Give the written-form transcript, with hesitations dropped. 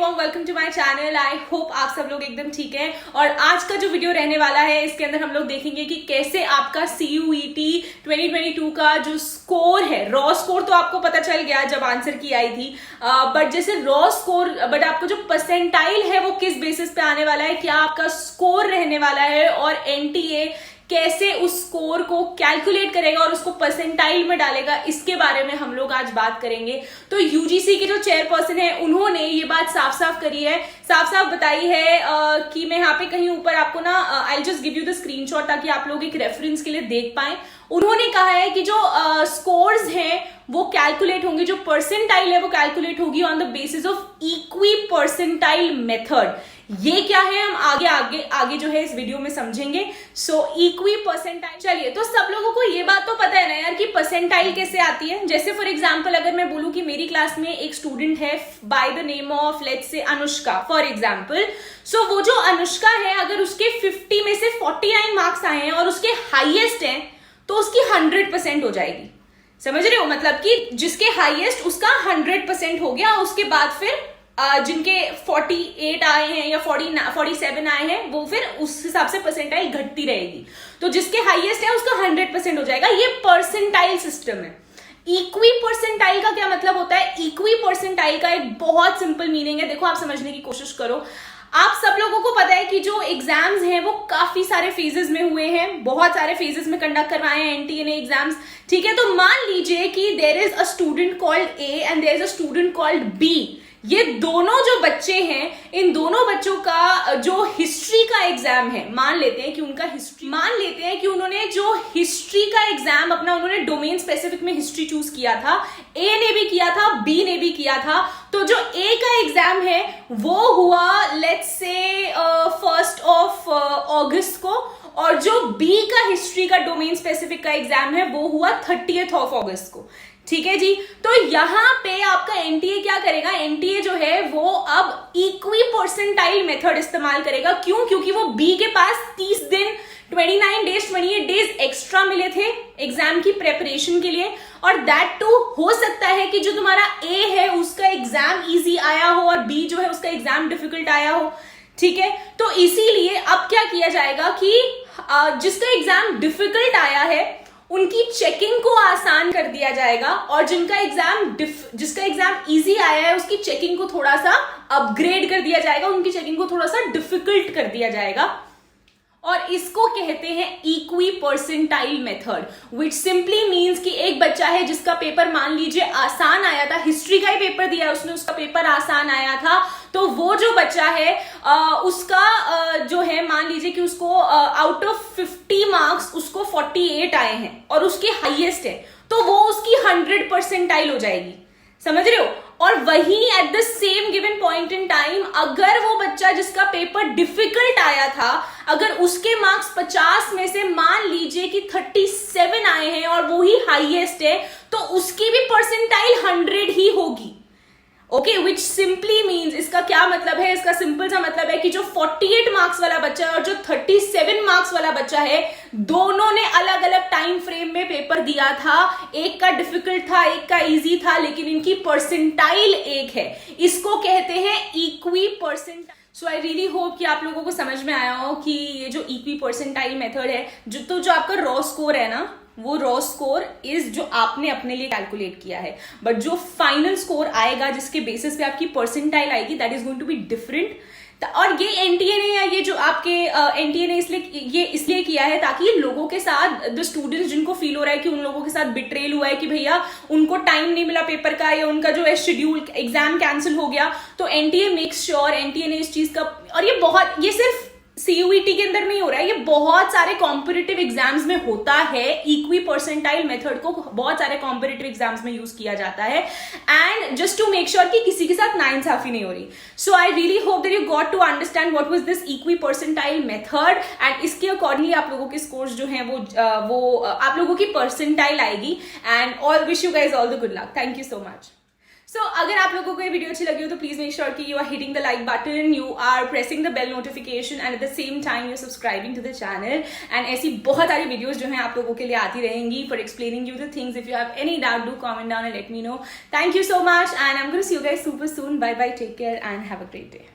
Warm welcome to my channel. I hope आप सब लोग एकदम ठीक हैं। और आज का जो वीडियो रहने वाला है इसके अंदर हम लोग देखेंगे कि कैसे आपका CUET 2022 का जो स्कोर है, रॉ स्कोर तो आपको पता चल गया जब आंसर की आई थी, बट जैसे रॉ स्कोर, बट आपका जो परसेंटाइल है वो किस बेसिस पे आने वाला है, क्या आपका स्कोर रहने वाला है और NTA कैसे उस स्कोर को कैलकुलेट करेगा और उसको परसेंटाइल में डालेगा, इसके बारे में हम लोग आज बात करेंगे। तो UGC के जो चेयरपर्सन है उन्होंने ये बात साफ साफ करी है, साफ साफ बताई है कि मैं यहाँ पे कहीं ऊपर आपको ना I just give you the screenshot ताकि आप लोग एक रेफरेंस के लिए देख पाए। उन्होंने कहा है कि जो स्कोर्स हैं वो कैलकुलेट होंगे, जो परसेंटाइल है वो कैलकुलेट होगी on the basis of equi percentile method. ये क्या है हम आगे जो है इस वीडियो में समझेंगे। सो इक्वी परसेंटाइल, चलिए तो सब लोगों को ये बात तो पता है ना यार कि परसेंटाइल कैसे आती है। जैसे फॉर एग्जांपल अगर मैं बोलूं कि मेरी क्लास में एक स्टूडेंट है by the name of let's say Anushka for example. सो वो जो अनुष्का है, अगर उसके 50 में से 49 मार्क्स आए हैं और उसके हाईएस्ट हैं तो उसकी 100% हो जाएगी। समझ रहे हो, मतलब कि जिसके हाईएस्ट उसका 100% हो गया, उसके बाद फिर जिनके 48 आए हैं या 47 आए हैं वो फिर उस हिसाब से परसेंटाइल घटती रहेगी। तो जिसके हाईएस्ट है उसका 100% हो जाएगा। ये परसेंटाइल सिस्टम है। इक्वी परसेंटाइल का क्या मतलब होता है? इक्वी परसेंटाइल का एक बहुत सिंपल मीनिंग है, देखो आप समझने की कोशिश करो। आप सब लोगों को पता है कि जो एग्जाम्स हैं वो काफी सारे फेजेस में हुए हैं, बहुत सारे फेजेस में कंडक्ट करवाए हैं NTA ने एग्जाम्स, ठीक है। तो मान लीजिए कि there is a student called A and there is a student called B। ये दोनों जो बच्चे हैं, इन दोनों बच्चों का जो हिस्ट्री का एग्जाम है, मान लेते हैं कि उन्होंने जो हिस्ट्री का एग्जाम अपना, उन्होंने डोमेन स्पेसिफिक में हिस्ट्री चूज किया था, A ने भी किया था, B ने भी किया था। तो जो A का एग्जाम है वो हुआ लेट्स से 1 अगस्त को, और जो B का हिस्ट्री का डोमेन स्पेसिफिक का एग्जाम है वो हुआ 30 अगस्त को, ठीक है जी। तो यहां पे आपका NTA क्या करेगा? NTA जो है वो अब इक्वी परसेंटाइल मेथड इस्तेमाल करेगा। क्यों? क्योंकि वो B के पास 30 दिन 28 डेज एक्स्ट्रा मिले थे एग्जाम की प्रेपरेशन के लिए, और दैट टू हो सकता है कि जो तुम्हारा A है उसका एग्जाम इजी आया हो और B जो है उसका एग्जाम डिफिकल्ट आया हो, ठीक है। तो इसीलिए अब क्या किया जाएगा कि जिसका एग्जाम डिफिकल्ट आया है उनकी चेकिंग को आसान कर दिया जाएगा, और जिसका एग्जाम इजी आया है उसकी चेकिंग को थोड़ा सा अपग्रेड कर दिया जाएगा, उनकी चेकिंग को थोड़ा सा डिफिकल्ट कर दिया जाएगा। और इसको कहते हैं इक्वी परसेंटाइल मेथड, विच सिंपली मीन्स कि एक बच्चा है जिसका पेपर मान लीजिए आसान आया था, हिस्ट्री का ही पेपर दिया उसने, उसका पेपर आसान आया था, तो वो जो बच्चा है उसका जो है मान लीजिए कि उसको आउट ऑफ 50 मार्क्स उसको 48 आए हैं और उसके हाईएस्ट है, तो वो उसकी 100 परसेंटाइल हो जाएगी। समझ रहे हो? और वही eight the same given point in time अगर वो बच्चा जिसका पेपर डिफिकल्ट आया था, अगर उसके मार्क्स 50 में से मान लीजिए कि 37 आए हैं और वो ही हाईएस्ट है, तो उसकी भी परसेंटाइल 100 ही होगी। ओके, विच सिंपली मीन्स, इसका क्या मतलब है? इसका सिंपल सा मतलब है कि जो 48 मार्क्स वाला बच्चा है और जो 37 मार्क्स वाला बच्चा है, दोनों ने अलग अलग टाइम फ्रेम में पेपर दिया था। एक का डिफिकल्ट था, एक का इजी था, लेकिन इनकी परसेंटाइल एक है। इसको कहते हैं equi percentile. So I really hope कि आप लोगों को समझ में आया हो कि ये जो इक्वी परसेंटाइल मेथड है, जो आपका रॉ स्कोर है ना, वो रॉ स्कोर इज जो आपने अपने लिए कैलकुलेट किया है, बट जो फाइनल स्कोर आएगा जिसके बेसिस पे आपकी परसेंटाइल आएगी, that is going to be different. और ये NTA ने, या ये जो आपके NTA ने इसलिए किया है ताकि लोगों के साथ, द स्टूडेंट्स जिनको फील हो रहा है कि उन लोगों के साथ बिट्रेल हुआ है कि भैया उनको टाइम नहीं मिला पेपर का, या उनका जो है शेड्यूल एग्जाम कैंसिल हो गया, तो NTA मेक्स श्योर, NTA ने इस चीज का, और ये सिर्फ CUET के अंदर नहीं हो रहा है, ये बहुत सारे कॉम्पिटिटिव एग्जाम्स में होता है। इक्वी परसेंटाइल मेथड को बहुत सारे कॉम्पिटिटिव एग्जाम्स में यूज किया जाता है, and just to make sure कि किसी के साथ नाइंसाफी नहीं हो रही। So I really hope that you got to understand what was this equipercentile method, and इसके अकॉर्डिंगली आप लोगों के स्कोर्स जो हैं वो आप लोगों की परसेंटाइल आएगी। And all wish you guys all the good luck. Thank you so much. So अगर आप लोगों को ये वीडियो अच्छी लगी हो तो प्लीज मेक श्योर कि you are hitting the like button, you are pressing the bell notification and at the same time you subscribing to the channel. And ऐसी बहुत सारी वीडियोस जो है आप लोगों के लिए आती रहेंगी for explaining you the things. If you have any doubt do comment down and let me know. Thank you so much and I am gonna see you guys super soon. Bye bye, take care and have a great day.